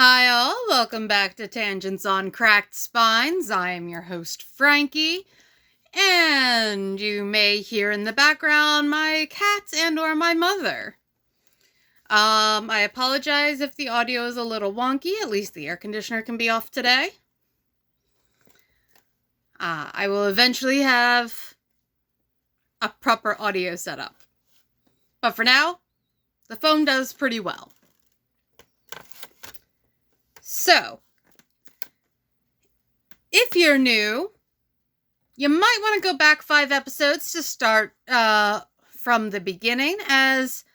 Hi all, welcome back to Tangents on Cracked Spines. I am your host, Frankie, and you may hear in the background my cats and or my mother. I apologize if the audio is a little wonky, at least the air conditioner can be off today. I will eventually have a proper audio setup. But for now, the phone does pretty well. So, if you're new, you might want to go back 5 episodes to start from the beginning, as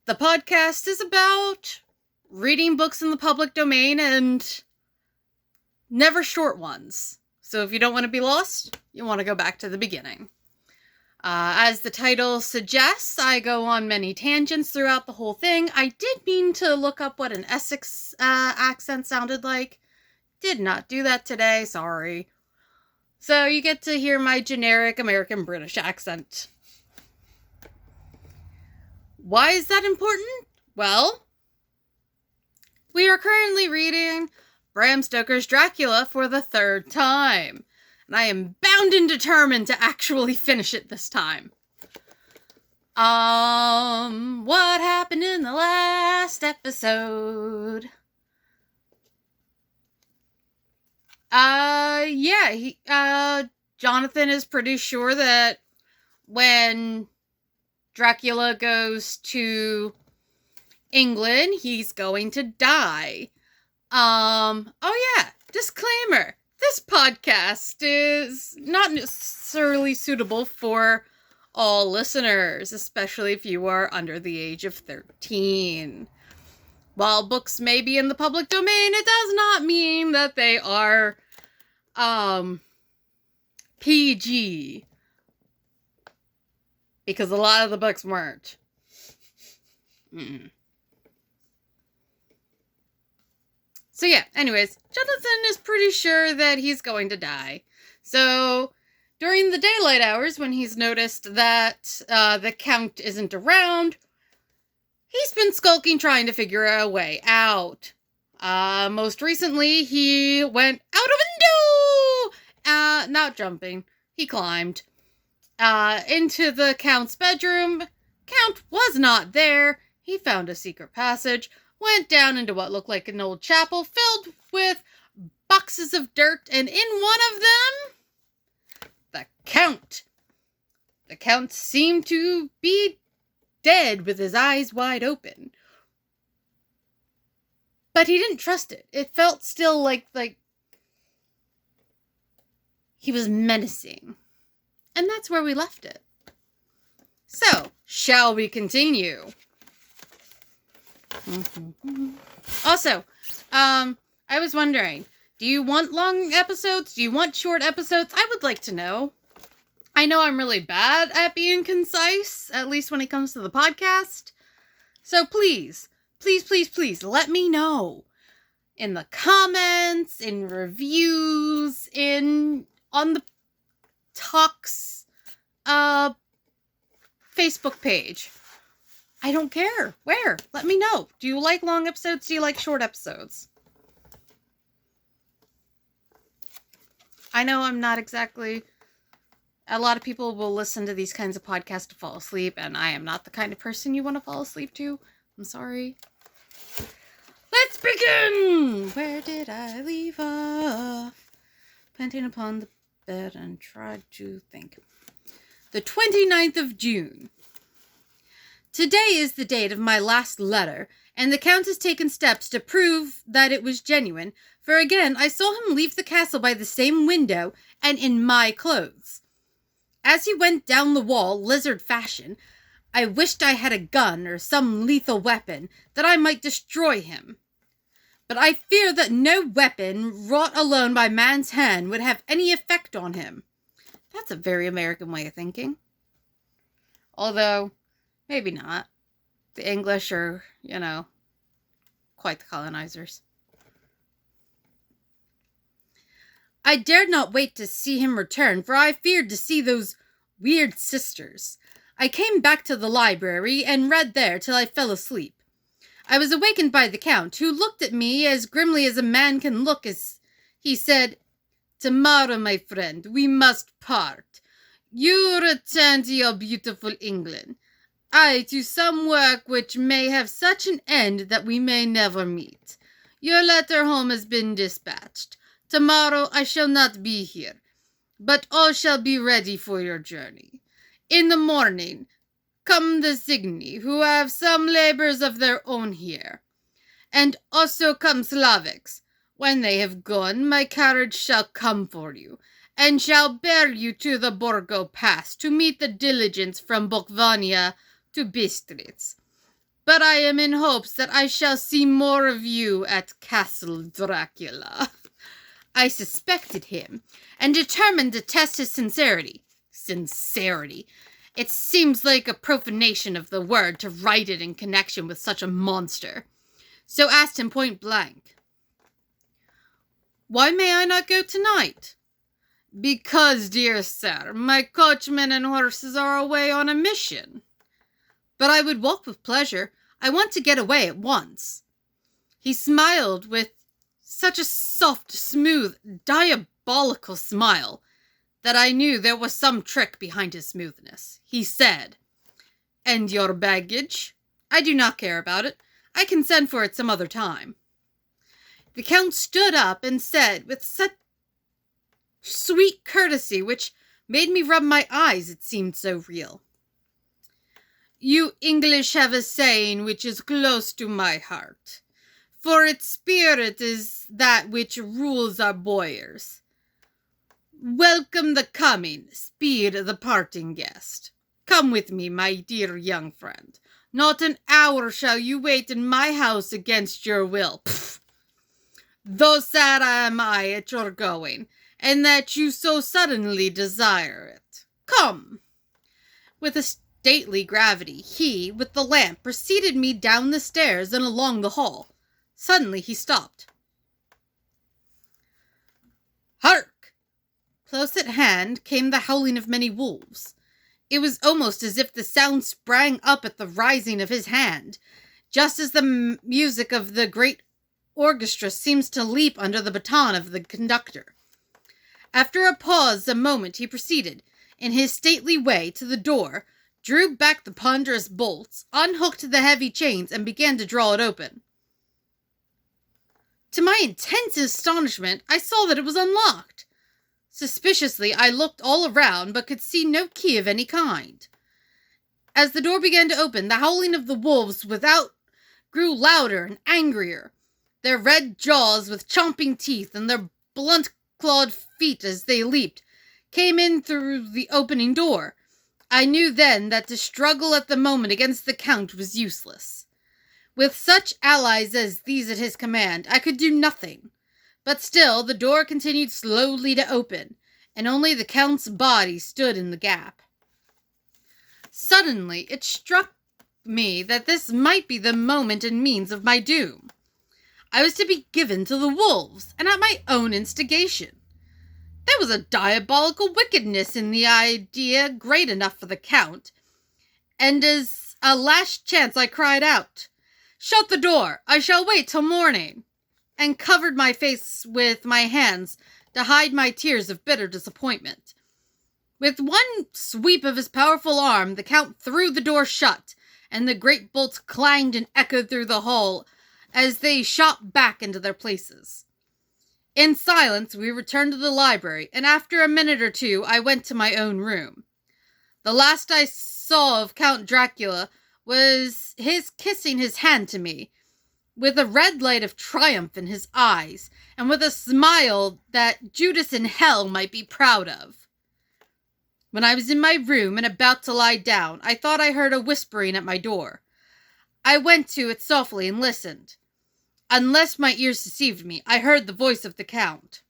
the podcast is about reading books in the public domain and never short ones. So if you don't want to be lost, you want to go back to the beginning. As the title suggests, I go on many tangents throughout the whole thing. I did mean to look up what an Essex accent sounded like. Did not do that today, sorry. So you get to hear my generic American British accent. Why is that important? Well, we are currently reading Bram Stoker's Dracula for the 3rd time. And I am bound and determined to actually finish it this time. What happened in the last episode? Jonathan is pretty sure that when Dracula goes to England, he's going to die. Disclaimer. This podcast is not necessarily suitable for all listeners, especially if you are under the age of 13. While books may be in the public domain, it does not mean that they are, PG. Because a lot of the books weren't. So yeah, anyways, Jonathan is pretty sure that he's going to die. So, during the daylight hours, when he's noticed that the Count isn't around, he's been skulking trying to figure a way out. Most recently, he went out a window! Not jumping. He climbed. Into the Count's bedroom. Count was not there. He found a secret passage. Went down into what looked like an old chapel filled with boxes of dirt, and in one of them, the Count. The Count seemed to be dead with his eyes wide open. But he didn't trust it. It felt still like he was menacing. And that's where we left it. So, shall we continue? Also, I was wondering, do you want long episodes? Do you want short episodes? I would like to know. I know I'm really bad at being concise, at least when it comes to the podcast. So please, let me know. In the comments, in reviews, on the Talks, Facebook page. I don't care. Where? Let me know. Do you like long episodes? Do you like short episodes? I know I'm not exactly... A lot of people will listen to these kinds of podcasts to fall asleep, and I am not the kind of person you want to fall asleep to. I'm sorry. Let's begin! Where did I leave off? Panting upon the bed and tried to think. The 29th of June. Today is the date of my last letter, and the Count has taken steps to prove that it was genuine, for again I saw him leave the castle by the same window and in my clothes. As he went down the wall, lizard fashion, I wished I had a gun or some lethal weapon that I might destroy him. But I fear that no weapon wrought alone by man's hand would have any effect on him. That's a very American way of thinking. Although... maybe not. The English are, quite the colonizers. I dared not wait to see him return, for I feared to see those weird sisters. I came back to the library and read there till I fell asleep. I was awakened by the Count, who looked at me as grimly as a man can look as he said, "Tomorrow, my friend, we must part. You return to your beautiful England. I to some work which may have such an end that we may never meet. Your letter home has been dispatched. Tomorrow I shall not be here, but all shall be ready for your journey. In the morning, come the Signy, who have some labors of their own here, and also come Slavics. When they have gone, my carriage shall come for you, and shall bear you to the Borgo Pass to meet the diligence from Bokvania to Bistritz. But I am in hopes that I shall see more of you at Castle Dracula." I suspected him, and determined to test his sincerity. Sincerity. It seems like a profanation of the word to write it in connection with such a monster. So asked him point blank, "Why may I not go tonight?" "Because, dear sir, my coachman and horses are away on a mission." "But I would walk with pleasure. I want to get away at once." He smiled with such a soft, smooth, diabolical smile that I knew there was some trick behind his smoothness. He said, "And your baggage?" "I do not care about it. I can send for it some other time." The Count stood up and said, with such sweet courtesy which made me rub my eyes, it seemed so real, "You English have a saying which is close to my heart, for its spirit is that which rules our boyars. Welcome the coming, speed the parting guest. Come with me, my dear young friend. Not an hour shall you wait in my house against your will. Pfft! Though sad am I at your going, and that you so suddenly desire it. Come." With a stately gravity, he, with the lamp, preceded me down the stairs and along the hall. Suddenly he stopped. "Hark!" Close at hand came the howling of many wolves. It was almost as if the sound sprang up at the rising of his hand, just as the music of the great orchestra seems to leap under the baton of the conductor. After a pause, a moment, he proceeded, in his stately way, to the door, drew back the ponderous bolts, unhooked the heavy chains, and began to draw it open. To my intense astonishment, I saw that it was unlocked. Suspiciously, I looked all around, but could see no key of any kind. As the door began to open, the howling of the wolves without grew louder and angrier. Their red jaws with chomping teeth and their blunt-clawed feet as they leaped came in through the opening door. I knew then that to struggle at the moment against the Count was useless. With such allies as these at his command, I could do nothing. But still the door continued slowly to open, and only the Count's body stood in the gap. Suddenly it struck me that this might be the moment and means of my doom. I was to be given to the wolves, and at my own instigation. There was a diabolical wickedness in the idea great enough for the Count, and as a last chance I cried out, "Shut the door! I shall wait till morning!" and covered my face with my hands to hide my tears of bitter disappointment. With one sweep of his powerful arm, the Count threw the door shut, and the great bolts clanged and echoed through the hall as they shot back into their places. In silence, we returned to the library, and after a minute or two, I went to my own room. The last I saw of Count Dracula was his kissing his hand to me, with a red light of triumph in his eyes, and with a smile that Judas in hell might be proud of. When I was in my room and about to lie down, I thought I heard a whispering at my door. I went to it softly and listened. Unless my ears deceived me, I heard the voice of the Count.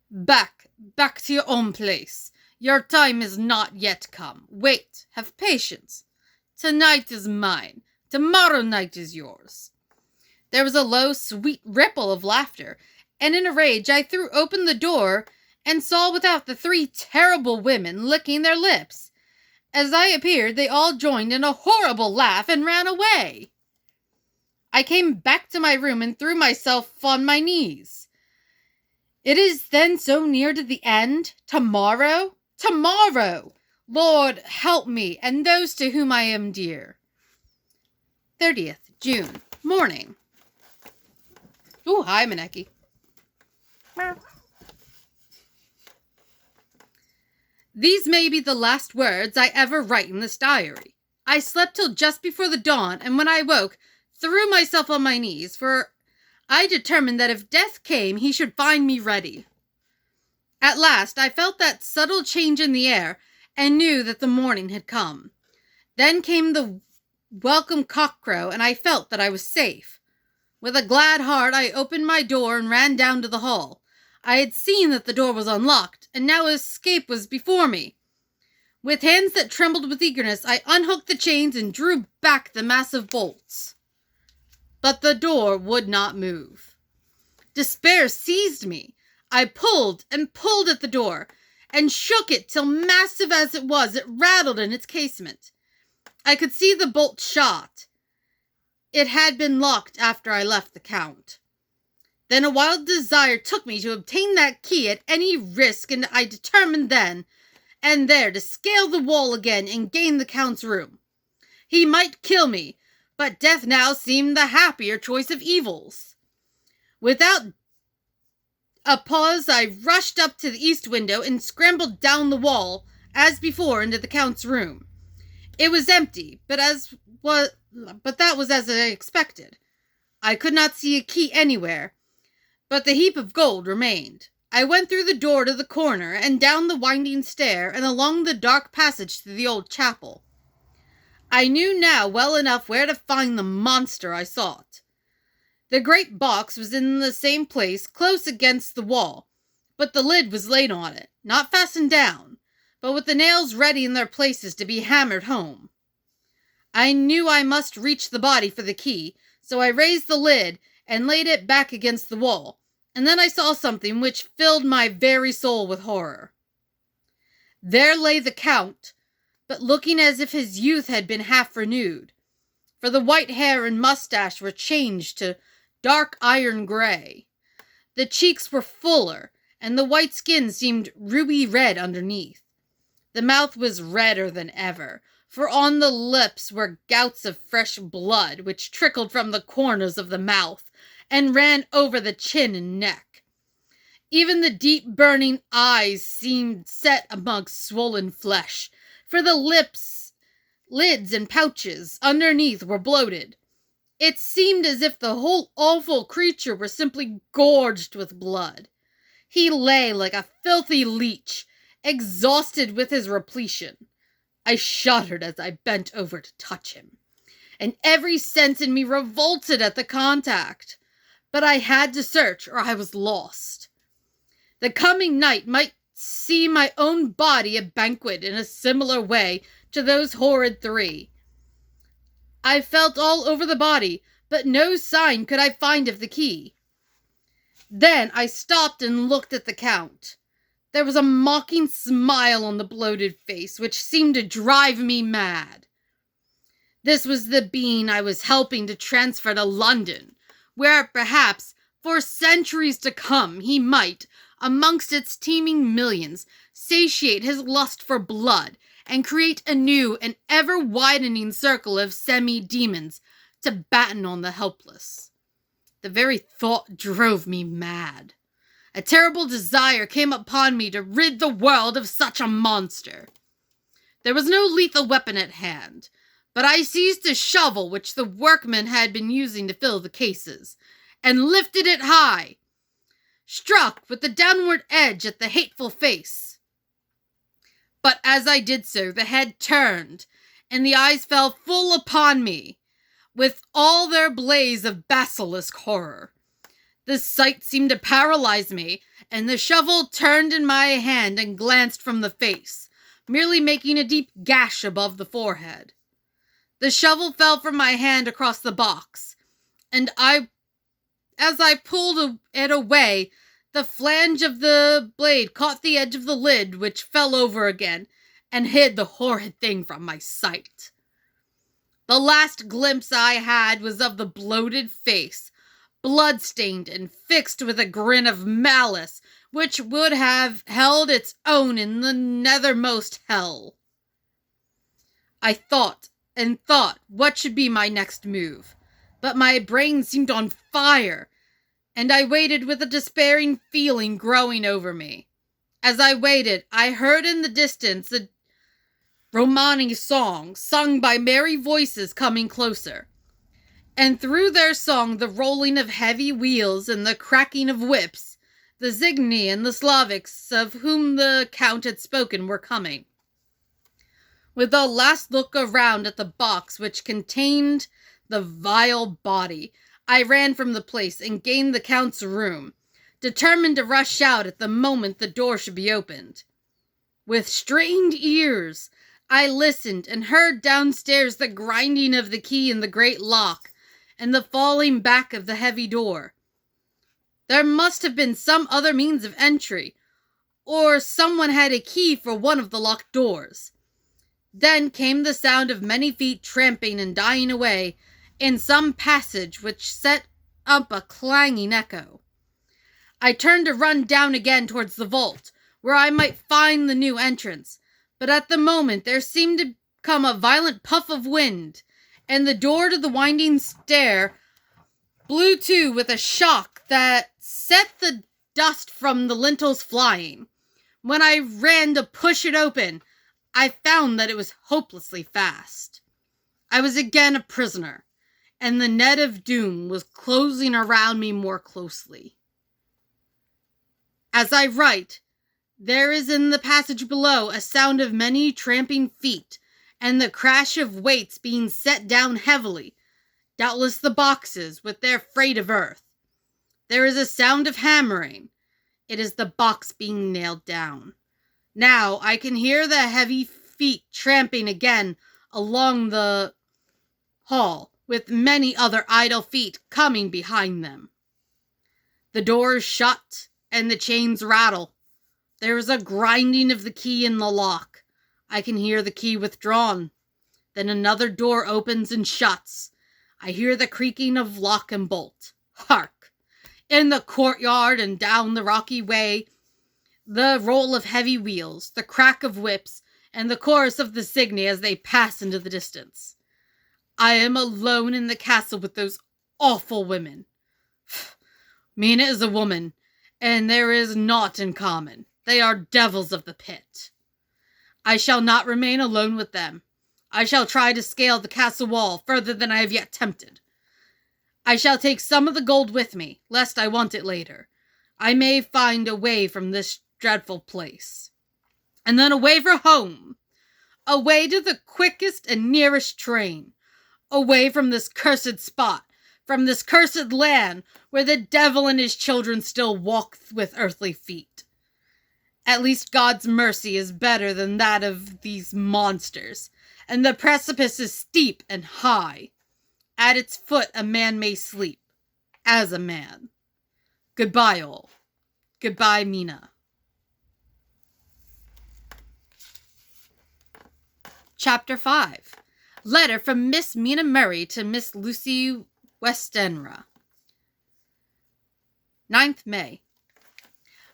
Back to your own place. Your time is not yet come. Wait, have patience. Tonight is mine. Tomorrow night is yours." There was a low, sweet ripple of laughter, and in a rage I threw open the door and saw without the 3 terrible women licking their lips. As I appeared, they all joined in a horrible laugh and ran away. I came back to my room and threw myself on my knees. It is then so near to the end? Tomorrow? Tomorrow! Lord, help me and those to whom I am dear. 30th June, morning. Ooh, hi, Maneki. These may be the last words I ever write in this diary. I slept till just before the dawn, and when I woke, threw myself on my knees, for I determined that if death came, he should find me ready. At last, I felt that subtle change in the air, and knew that the morning had come. Then came the welcome cockcrow, and I felt that I was safe. With a glad heart, I opened my door and ran down to the hall. I had seen that the door was unlocked, and now escape was before me. With hands that trembled with eagerness, I unhooked the chains and drew back the massive bolts. But the door would not move. Despair seized me. I pulled and pulled at the door, and shook it till, massive as it was, it rattled in its casement. I could see the bolt shot. It had been locked after I left the Count. Then a wild desire took me to obtain that key at any risk, and I determined then and there to scale the wall again and gain the Count's room. He might kill me, but death now seemed the happier choice of evils. Without a pause, I rushed up to the east window and scrambled down the wall, as before, into the Count's room. It was empty, but that was as I expected. I could not see a key anywhere, but the heap of gold remained. I went through the door to the corner, and down the winding stair, and along the dark passage to the old chapel. I knew now well enough where to find the monster I sought. The great box was in the same place, close against the wall, but the lid was laid on it, not fastened down, but with the nails ready in their places to be hammered home. I knew I must reach the body for the key, so I raised the lid and laid it back against the wall, and then I saw something which filled my very soul with horror. There lay the Count, but looking as if his youth had been half renewed, for the white hair and mustache were changed to dark iron gray. The cheeks were fuller, and the white skin seemed ruby red underneath. The mouth was redder than ever, for on the lips were gouts of fresh blood, which trickled from the corners of the mouth, and ran over the chin and neck. Even the deep burning eyes seemed set amongst swollen flesh, for the lids and pouches underneath were bloated. It seemed as if the whole awful creature were simply gorged with blood. He lay like a filthy leech, exhausted with his repletion. I shuddered as I bent over to touch him, and every sense in me revolted at the contact. But I had to search, or I was lost. The coming night might see my own body a banquet in a similar way to those horrid three. I felt all over the body, but no sign could I find of the key. Then I stopped and looked at the Count. There was a mocking smile on the bloated face, which seemed to drive me mad. This was the being I was helping to transfer to London, where perhaps for centuries to come he might, amongst its teeming millions, satiate his lust for blood and create a new and ever-widening circle of semi-demons to batten on the helpless. The very thought drove me mad. A terrible desire came upon me to rid the world of such a monster. There was no lethal weapon at hand, but I seized a shovel which the workmen had been using to fill the cases, and lifted it high, struck with the downward edge at the hateful face. But as I did so, the head turned, and the eyes fell full upon me, with all their blaze of basilisk horror. The sight seemed to paralyze me, and the shovel turned in my hand and glanced from the face, merely making a deep gash above the forehead. The shovel fell from my hand across the box, and as I pulled it away, the flange of the blade caught the edge of the lid, which fell over again, and hid the horrid thing from my sight. The last glimpse I had was of the bloated face, blood-stained and fixed with a grin of malice, which would have held its own in the nethermost hell. I thought and thought what should be my next move, but my brain seemed on fire, and I waited with a despairing feeling growing over me. As I waited, I heard in the distance a Romani song sung by merry voices coming closer, and through their song the rolling of heavy wheels and the cracking of whips, the Zigni and the Slavics of whom the Count had spoken were coming. With a last look around at the box which contained the vile body, I ran from the place and gained the Count's room, determined to rush out at the moment the door should be opened. With strained ears, I listened and heard downstairs the grinding of the key in the great lock and the falling back of the heavy door. There must have been some other means of entry, or someone had a key for one of the locked doors. Then came the sound of many feet tramping and dying away in some passage which set up a clanging echo. I turned to run down again towards the vault, where I might find the new entrance, but at the moment there seemed to come a violent puff of wind, and the door to the winding stair blew to with a shock that set the dust from the lintels flying. When I ran to push it open, I found that it was hopelessly fast. I was again a prisoner, and the net of doom was closing around me more closely. As I write, there is in the passage below a sound of many tramping feet, and the crash of weights being set down heavily, doubtless the boxes with their freight of earth. There is a sound of hammering. It is the box being nailed down. Now I can hear the heavy feet tramping again along the hall, with many other idle feet coming behind them. The door is shut, and the chains rattle. There is a grinding of the key in the lock. I can hear the key withdrawn. Then another door opens and shuts. I hear the creaking of lock and bolt. Hark! In the courtyard and down the rocky way, the roll of heavy wheels, the crack of whips, and the chorus of the Zigni as they pass into the distance. I am alone in the castle with those awful women. Mina is a woman, and there is naught in common. They are devils of the pit. I shall not remain alone with them. I shall try to scale the castle wall further than I have yet attempted. I shall take some of the gold with me, lest I want it later. I may find a way from this dreadful place. And then away for home. Away to the quickest and nearest train. Away from this cursed spot, from this cursed land where the devil and his children still walk with earthly feet. At least God's mercy is better than that of these monsters, and the precipice is steep and high. At its foot a man may sleep, as a man. Goodbye, all. Goodbye, Mina. Chapter 5. Letter from Miss Mina Murray to Miss Lucy Westenra. 9th May.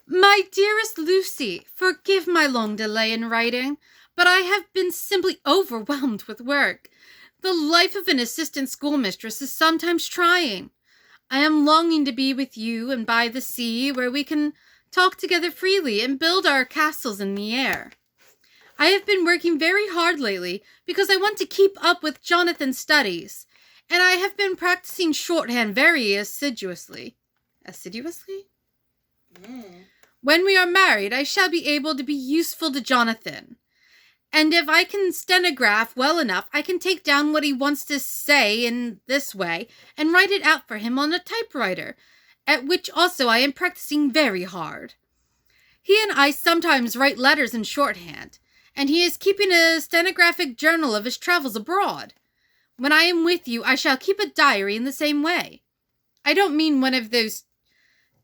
My dearest Lucy, forgive my long delay in writing, but I have been simply overwhelmed with work. The life of an assistant schoolmistress is sometimes trying. I am longing to be with you and by the sea, where we can talk together freely and build our castles in the air. I have been working very hard lately because I want to keep up with Jonathan's studies, and I have been practicing shorthand very assiduously. Assiduously? When we are married, I shall be able to be useful to Jonathan. And if I can stenograph well enough, I can take down what he wants to say in this way and write it out for him on a typewriter, at which also I am practicing very hard. He and I sometimes write letters in shorthand, and he is keeping a stenographic journal of his travels abroad. When I am with you, I shall keep a diary in the same way. I don't mean one of those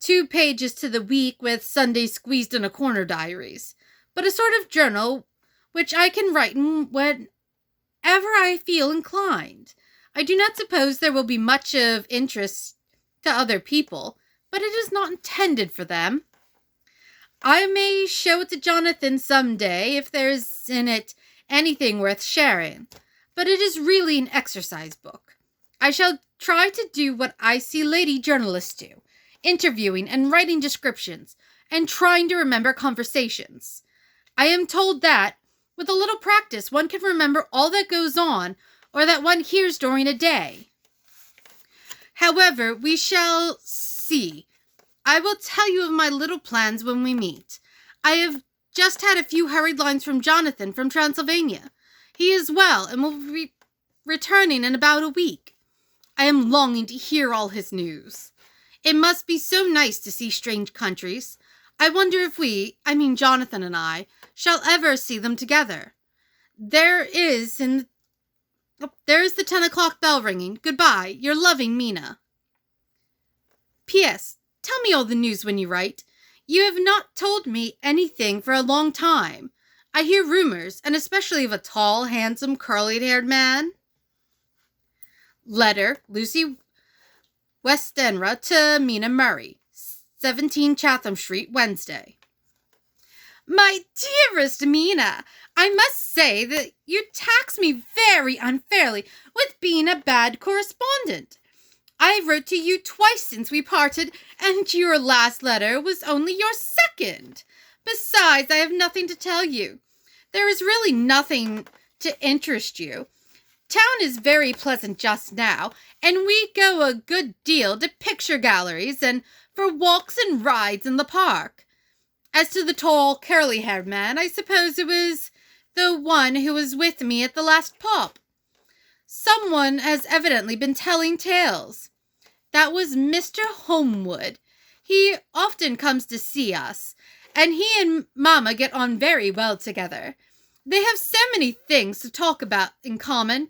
2 pages to the week with Sundays squeezed in a corner diaries, but a sort of journal which I can write in when whenever I feel inclined. I do not suppose there will be much of interest to other people, but it is not intended for them. I may show it to Jonathan some day if there is in it anything worth sharing, but it is really an exercise book. I shall try to do what I see lady journalists do, interviewing and writing descriptions, and trying to remember conversations. I am told that, with a little practice, one can remember all that goes on or that one hears during a day. However, we shall see. I will tell you of my little plans when we meet. I have just had a few hurried lines from Jonathan from Transylvania. He is well and will be returning in about a week. I am longing to hear all his news. It must be so nice to see strange countries. I wonder if we, Jonathan and I, shall ever see them together. There is the 10 o'clock bell ringing. Goodbye, your loving Mina. P.S. Tell me all the news when you write. You have not told me anything for a long time. I hear rumors, and especially of a tall, handsome, curly-haired man. Letter, Lucy Westenra to Mina Murray, 17 Chatham Street, Wednesday. My dearest Mina, I must say that you tax me very unfairly with being a bad correspondent. I wrote to you twice since we parted, and your last letter was only your second. Besides, I have nothing to tell you. There is really nothing to interest you. Town is very pleasant just now, and we go a good deal to picture galleries and for walks and rides in the park. As to the tall, curly-haired man, I suppose it was the one who was with me at the last pop. Someone has evidently been telling tales. That was Mr. Homewood. He often comes to see us, and he and Mamma get on very well together. They have so many things to talk about in common.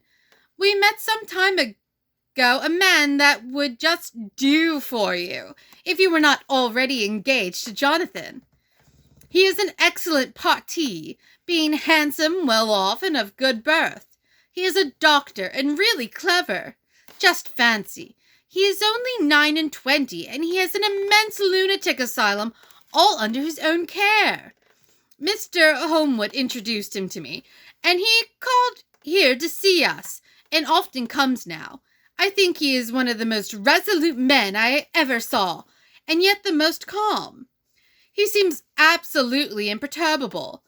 We met some time ago a man that would just do for you, if you were not already engaged to Jonathan. He is an excellent parte, being handsome, well off, and of good birth. He is a doctor, and really clever. Just fancy. He is only 29, and he has an immense lunatic asylum all under his own care. Mr. Homewood introduced him to me, and he called here to see us, and often comes now. I think he is one of the most resolute men I ever saw, and yet the most calm. He seems absolutely imperturbable.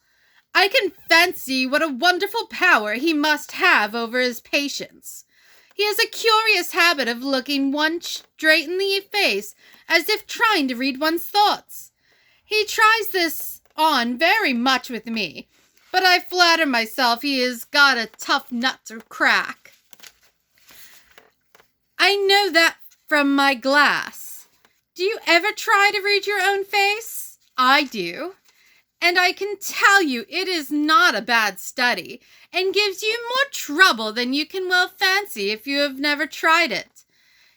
I can fancy what a wonderful power he must have over his patients. He has a curious habit of looking one straight in the face, as if trying to read one's thoughts. He tries this on very much with me, but I flatter myself he has got a tough nut to crack. I know that from my glass. Do you ever try to read your own face? I do. And I can tell you it is not a bad study, and gives you more trouble than you can well fancy if you have never tried it.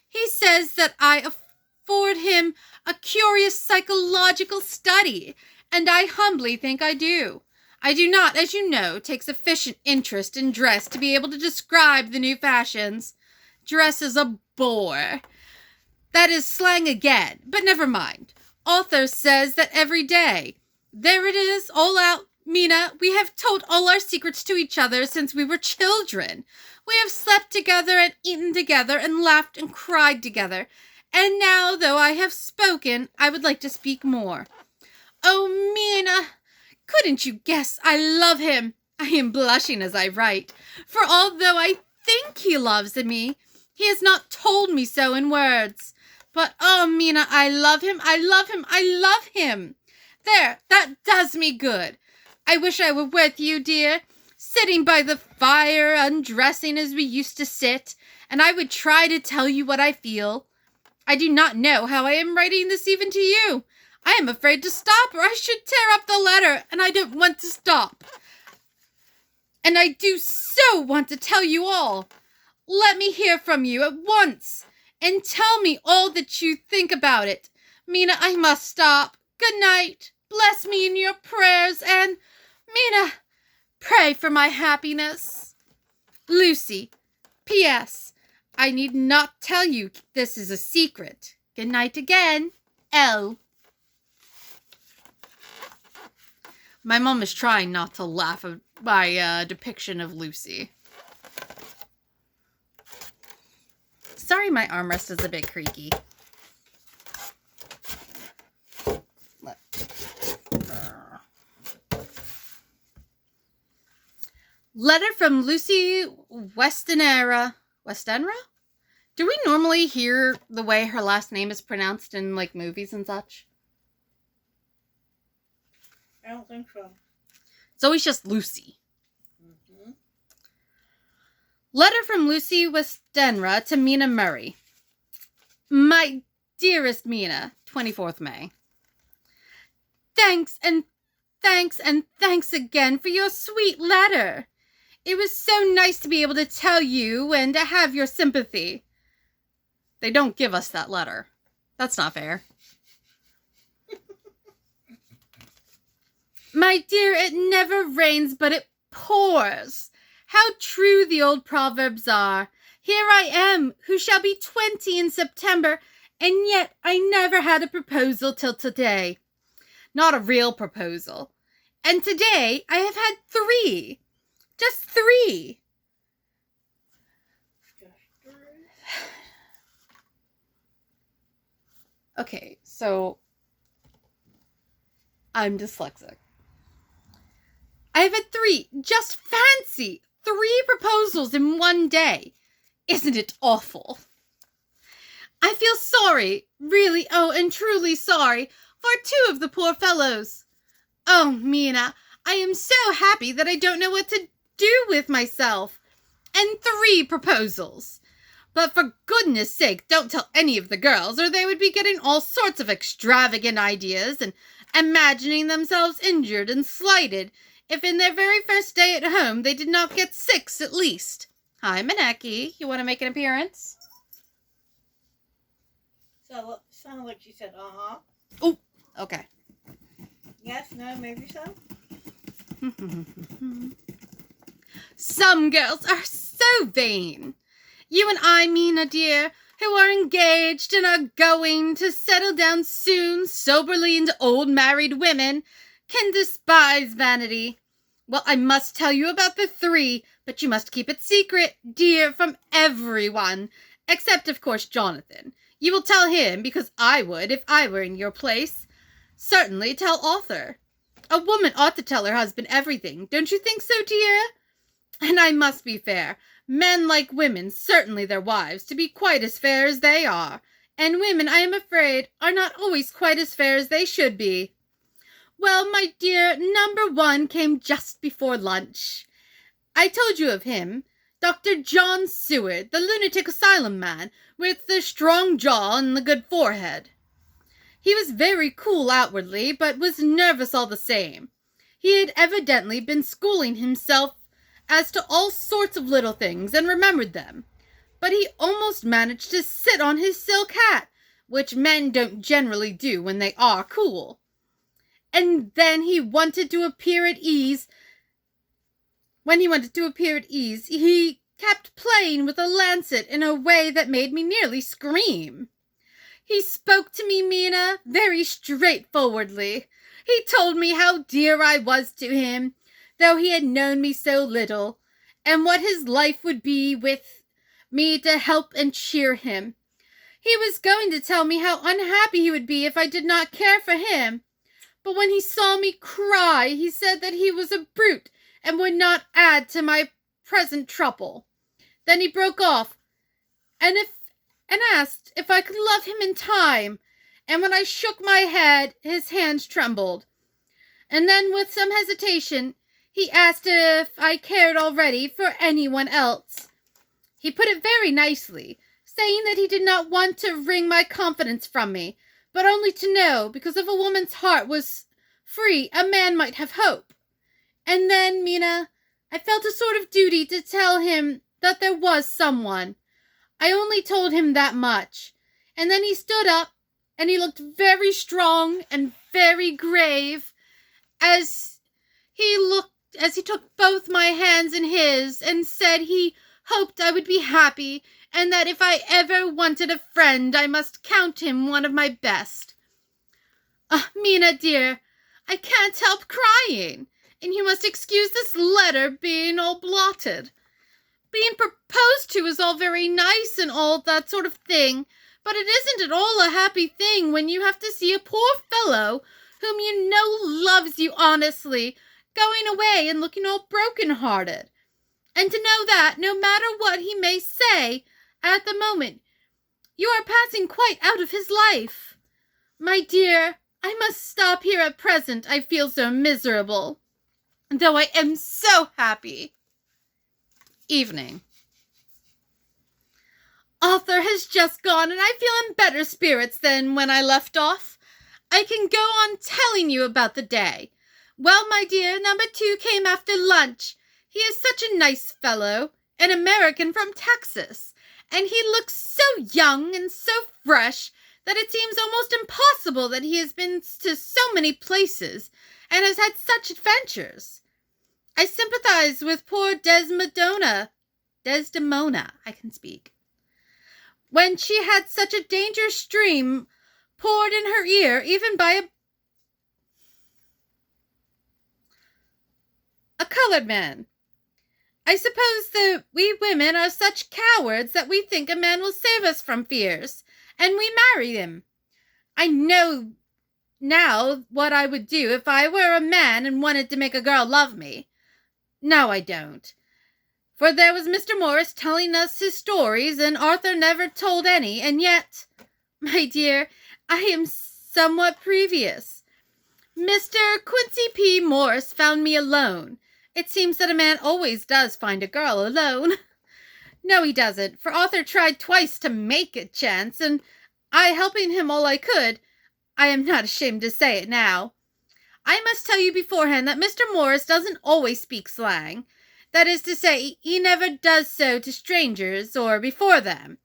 He says that I afford him a curious psychological study, and I humbly think I do. I do not, as you know, take sufficient interest in dress to be able to describe the new fashions. Dress is a bore. That is slang again, but never mind. Author says that every day. There it is, all out. Mina, we have told all our secrets to each other since we were children. We have slept together and eaten together and laughed and cried together. And now, though I have spoken, I would like to speak more. Oh, Mina, couldn't you guess I love him? I am blushing as I write, for although I think he loves me, he has not told me so in words. But, oh, Mina, I love him, I love him, I love him. There, that does me good. I wish I were with you, dear, sitting by the fire, undressing as we used to sit, and I would try to tell you what I feel. I do not know how I am writing this even to you. I am afraid to stop, or I should tear up the letter, and I don't want to stop. And I do so want to tell you all. Let me hear from you at once, and tell me all that you think about it. Mina, I must stop. Good night. Bless me in your prayers, and, Mina, pray for my happiness. Lucy. P.S. I need not tell you this is a secret. Good night again. L. My mom is trying not to laugh at my depiction of Lucy. Sorry, my armrest is a bit creaky. Letter from Lucy Westenra. Westenra? Do we normally hear the way her last name is pronounced in, like, movies and such? I don't think so. It's always just Lucy. Mm-hmm. Letter from Lucy Westenra to Mina Murray. My dearest Mina, 24th May. Thanks and thanks and thanks again for your sweet letter. It was so nice to be able to tell you and to have your sympathy. They don't give us that letter. That's not fair. My dear, it never rains, but it pours. How true the old proverbs are. Here I am, who shall be 20 in September, and yet I never had a proposal till today. Not a real proposal. And today I have had 3. Just 3. Okay, so I'm dyslexic. I've had 3. Just fancy! 3 proposals in one day. Isn't it awful? I feel sorry, really, oh, and truly sorry, for 2 of the poor fellows. Oh, Mina, I am so happy that I don't know what to do with myself. And 3 proposals. But for goodness sake, don't tell any of the girls, or they would be getting all sorts of extravagant ideas and imagining themselves injured and slighted if in their very first day at home they did not get 6 at least. Hi, Maneki. You want to make an appearance? So, sounded like she said, uh-huh. Oh, okay. Yes, no, maybe so. Some girls are so vain. You and I, Mina dear, who are engaged and are going to settle down soon, soberly into old married women, can despise vanity. Well, I must tell you about the 3, but you must keep it secret, dear, from everyone, except, of course, Jonathan. You will tell him, because I would, if I were in your place. Certainly tell Arthur. A woman ought to tell her husband everything. Don't you think so, dear? And I must be fair. Men like women, certainly their wives, to be quite as fair as they are. And women, I am afraid, are not always quite as fair as they should be. Well, my dear, number 1 came just before lunch. I told you of him. Dr. John Seward, the lunatic asylum man, with the strong jaw and the good forehead. He was very cool outwardly, but was nervous all the same. He had evidently been schooling himself as to all sorts of little things and remembered them. But he almost managed to sit on his silk hat, which men don't generally do when they are cool. And then he wanted to appear at ease. When he wanted to appear at ease, he kept playing with a lancet in a way that made me nearly scream. He spoke to me, Mina, very straightforwardly. He told me how dear I was to him, though he had known me so little, and what his life would be with me to help and cheer him. He was going to tell me how unhappy he would be if I did not care for him. But when he saw me cry, he said that he was a brute and would not add to my present trouble. Then he broke off and asked if I could love him in time, and when I shook my head, his hands trembled. And then, with some hesitation, he asked if I cared already for anyone else. He put it very nicely, saying that he did not want to wring my confidence from me, but only to know, because if a woman's heart was free, a man might have hope. And then, Mina, I felt a sort of duty to tell him that there was someone. I only told him that much. And then he stood up, and he looked very strong and very grave, as he looked as he took both my hands in his and said he hoped I would be happy, and that if I ever wanted a friend, I must count him one of my best. Mina, dear, I can't help crying, and you must excuse this letter being all blotted. Being proposed to is all very nice and all that sort of thing, but it isn't at all a happy thing when you have to see a poor fellow whom you know loves you honestly going away and looking all broken-hearted, and to know that, no matter what he may say at the moment, you are passing quite out of his life. My dear, I must stop here at present. I feel so miserable, though I am so happy. Evening. Arthur has just gone, and I feel in better spirits than when I left off. I can go on telling you about the day. Well, my dear, number 2 came after lunch. He is such a nice fellow, an American from Texas, and he looks so young and so fresh that it seems almost impossible that he has been to so many places and has had such adventures. I sympathize with poor Desdemona, I can speak, when she had such a dangerous dream poured in her ear, even by a colored man. I suppose that we women are such cowards that we think a man will save us from fears, and we marry him. I know now what I would do if I were a man and wanted to make a girl love me. No, I don't. For there was Mr. Morris telling us his stories, and Arthur never told any, and yet, my dear, I am somewhat previous. Mr. Quincy P. Morris found me alone. It seems that a man always does find a girl alone. No, he doesn't, for Arthur tried twice to make it chance, and I helping him all I could, I am not ashamed to say it now. I must tell you beforehand that Mr. Morris doesn't always speak slang. That is to say, he never does so to strangers or before them,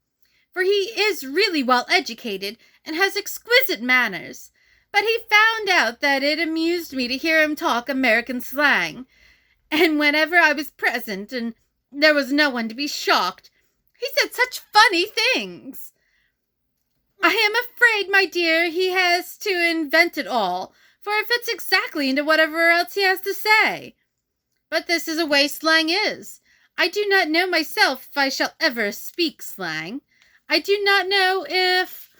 for he is really well educated and has exquisite manners. But he found out that it amused me to hear him talk American slang, and whenever I was present and there was no one to be shocked, he said such funny things. I am afraid, my dear, he has to invent it all, for it fits exactly into whatever else he has to say. But this is a way slang is. I do not know myself if I shall ever speak slang. I do not know if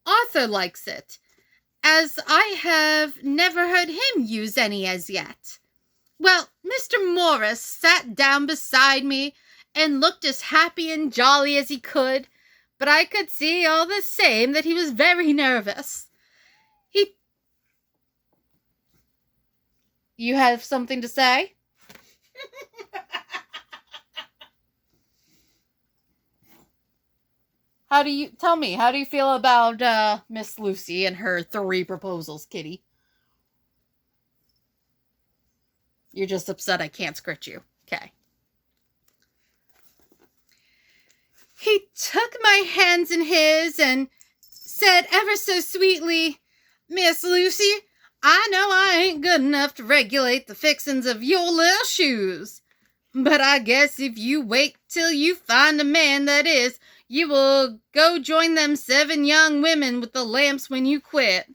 Arthur likes it, as I have never heard him use any as yet. Well, Mr. Morris sat down beside me and looked as happy and jolly as he could, but I could see all the same that he was very nervous. You have something to say? How do you feel about Miss Lucy and her 3 proposals, Kitty? You're just upset I can't scritch you. Okay. He took my hands in his and said ever so sweetly, Miss Lucy, I know I ain't good enough to regulate the fixings of your little shoes, but I guess if you wait till you find a man that is, you will go join them 7 young women with the lamps when you quit.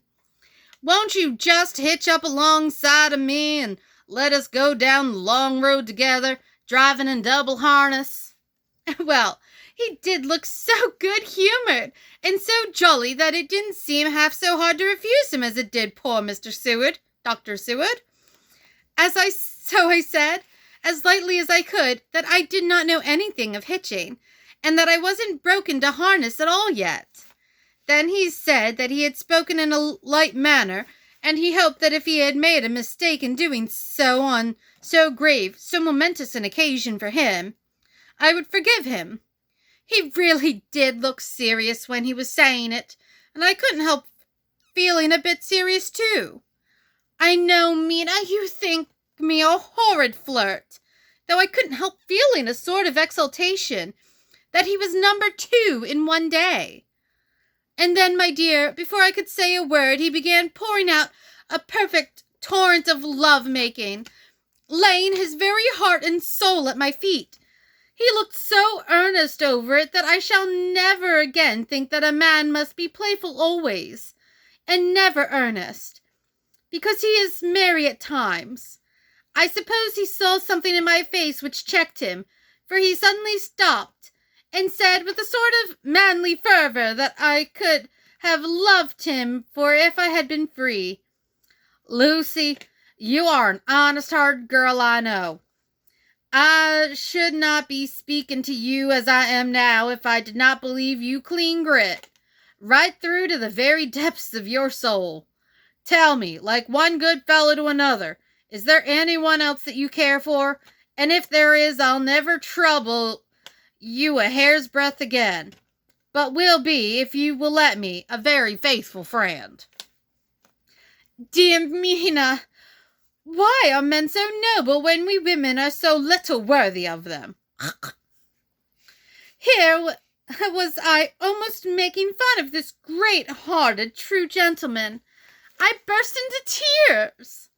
Won't you just hitch up alongside of me and let us go down the long road together, driving in double harness? Well, he did look so good-humored and so jolly that it didn't seem half so hard to refuse him as it did poor Mr. Seward, Dr. Seward. So I said, as lightly as I could, that I did not know anything of hitching, and that I wasn't broken to harness at all yet. Then he said that he had spoken in a light manner, and he hoped that if he had made a mistake in doing so on so grave, so momentous an occasion for him, I would forgive him. He really did look serious when he was saying it, and I couldn't help feeling a bit serious too. I know, Mina, you think me a horrid flirt, though I couldn't help feeling a sort of exultation that he was number 2 in one day. And then, my dear, before I could say a word, he began pouring out a perfect torrent of love-making, laying his very heart and soul at my feet. He looked so earnest over it that I shall never again think that a man must be playful always, and never earnest, because he is merry at times. I suppose he saw something in my face which checked him, for he suddenly stopped, and said with a sort of manly fervour that I could have loved him for if I had been free. Lucy, you are an honest-hearted girl, I know. I should not be speaking to you as I am now if I did not believe you clean grit, right through to the very depths of your soul. Tell me, like one good fellow to another, is there anyone else that you care for? And if there is, I'll never trouble you a hair's breadth again, but will be, if you will let me, a very faithful friend. Dear Mina, why are men so noble when we women are so little worthy of them? Here was I almost making fun of this great-hearted, true gentleman. I burst into tears.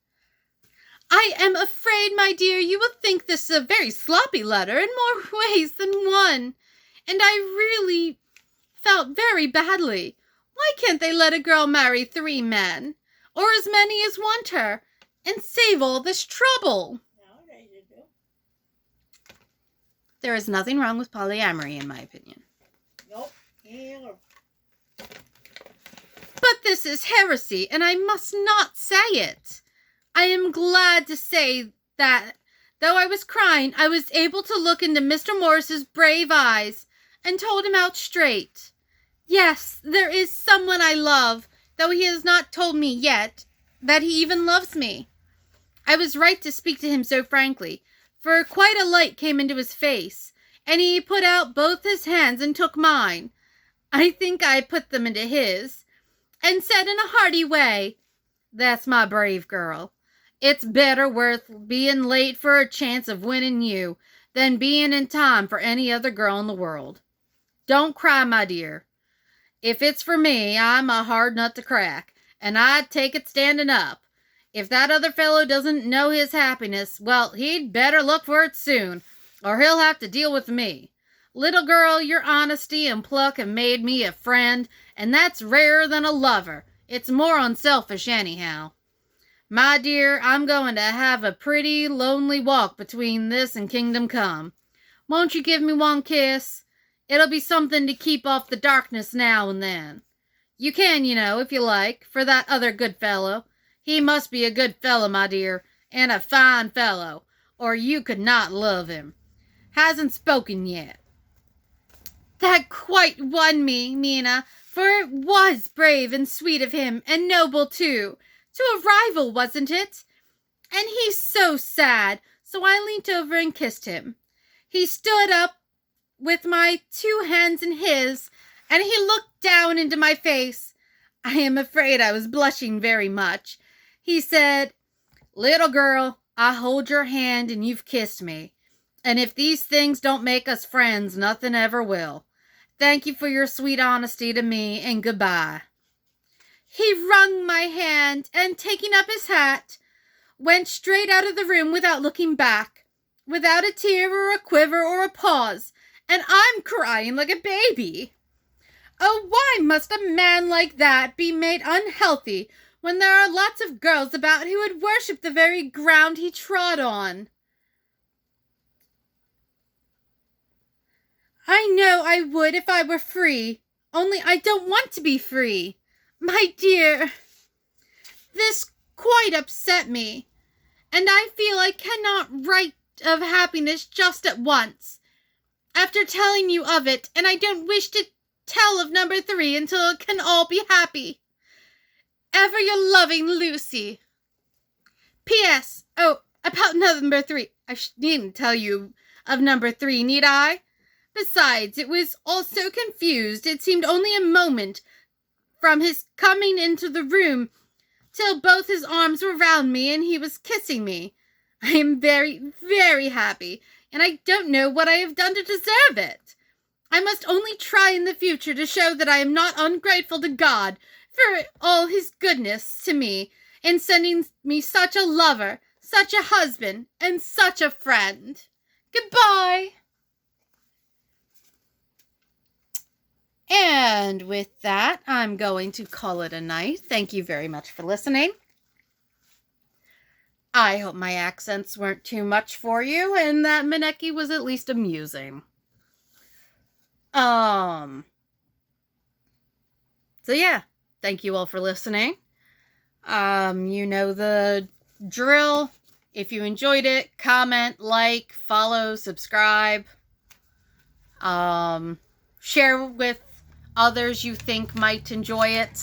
I am afraid, my dear, you will think this a very sloppy letter in more ways than one, and I really felt very badly. Why can't they let a girl marry 3 men, or as many as want her, and save all this trouble? Nowadays you do. There is nothing wrong with polyamory, in my opinion. Nope. Yeah. But this is heresy, and I must not say it. I am glad to say that, though I was crying, I was able to look into Mr. Morris's brave eyes, and told him out straight. Yes, there is someone I love, though he has not told me yet that he even loves me. I was right to speak to him so frankly, for quite a light came into his face, and he put out both his hands and took mine. I think I put them into his, and said in a hearty way, "That's my brave girl. It's better worth being late for a chance of winning you than being in time for any other girl in the world. Don't cry, my dear. If it's for me, I'm a hard nut to crack, and I'd take it standing up. If that other fellow doesn't know his happiness, well, he'd better look for it soon, or he'll have to deal with me. Little girl, your honesty and pluck have made me a friend, and that's rarer than a lover. It's more unselfish anyhow. My dear, I'm going to have a pretty lonely walk between this and Kingdom Come. Won't you give me one kiss? It'll be something to keep off the darkness now and then. You can, you know, if you like, for that other good fellow. He must be a good fellow, my dear, and a fine fellow, or you could not love him. Hasn't spoken yet." That quite won me, Mina, for it was brave and sweet of him, and noble too. To a rival, wasn't it? And he's so sad, so I leant over and kissed him. He stood up with my 2 hands in his, and he looked down into my face. I am afraid I was blushing very much. He said, "Little girl, I hold your hand and you've kissed me. And if these things don't make us friends, nothing ever will. Thank you for your sweet honesty to me, and goodbye." He wrung my hand, and taking up his hat, went straight out of the room without looking back, without a tear or a quiver or a pause, and I'm crying like a baby. Oh, why must a man like that be made unhealthy when there are lots of girls about who would worship the very ground he trod on? I know I would if I were free, only I don't want to be free. My dear, this quite upset me, and I feel I cannot write of happiness just at once, after telling you of it, and I don't wish to tell of number 3 until it can all be happy. Ever your loving Lucy. P.S. Oh, about number 3. I needn't tell you of number 3, need I? Besides, it was all so confused, it seemed only a moment from his coming into the room till both his arms were round me and he was kissing me. I am very, very happy, and I don't know what I have done to deserve it. I must only try in the future to show that I am not ungrateful to God for all his goodness to me in sending me such a lover, such a husband, and such a friend. Goodbye. And with that, I'm going to call it a night. Thank you very much for listening. I hope my accents weren't too much for you and that Mineki was at least amusing. So yeah, thank you all for listening. You know the drill. If you enjoyed it, comment, like, follow, subscribe. Share with others you think might enjoy it.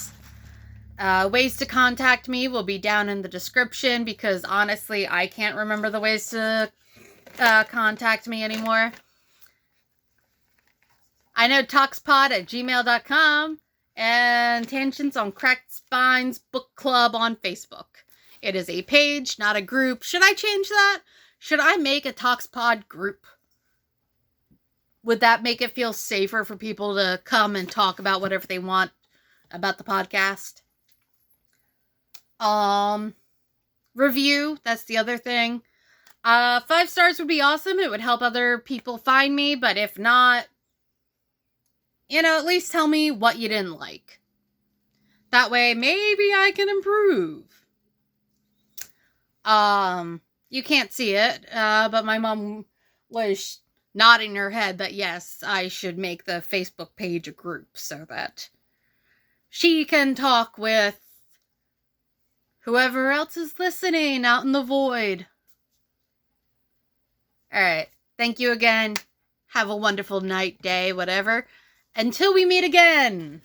Ways to contact me will be down in the description because honestly, I can't remember the ways to contact me anymore. I know talkspod@gmail.com and Tangents on Cracked Spines Book Club on Facebook. It is a page, not a group. Should I change that? Should I make a Talkspod group? Would that make it feel safer for people to come and talk about whatever they want about the podcast? Review, that's the other thing. 5 stars would be awesome. It would help other people find me, but if not, at least tell me what you didn't like. That way, maybe I can improve. You can't see it, but my mom was nodding her head that yes, I should make the Facebook page a group so that she can talk with whoever else is listening out in the void. Alright, thank you again. Have a wonderful night, day, whatever. Until we meet again.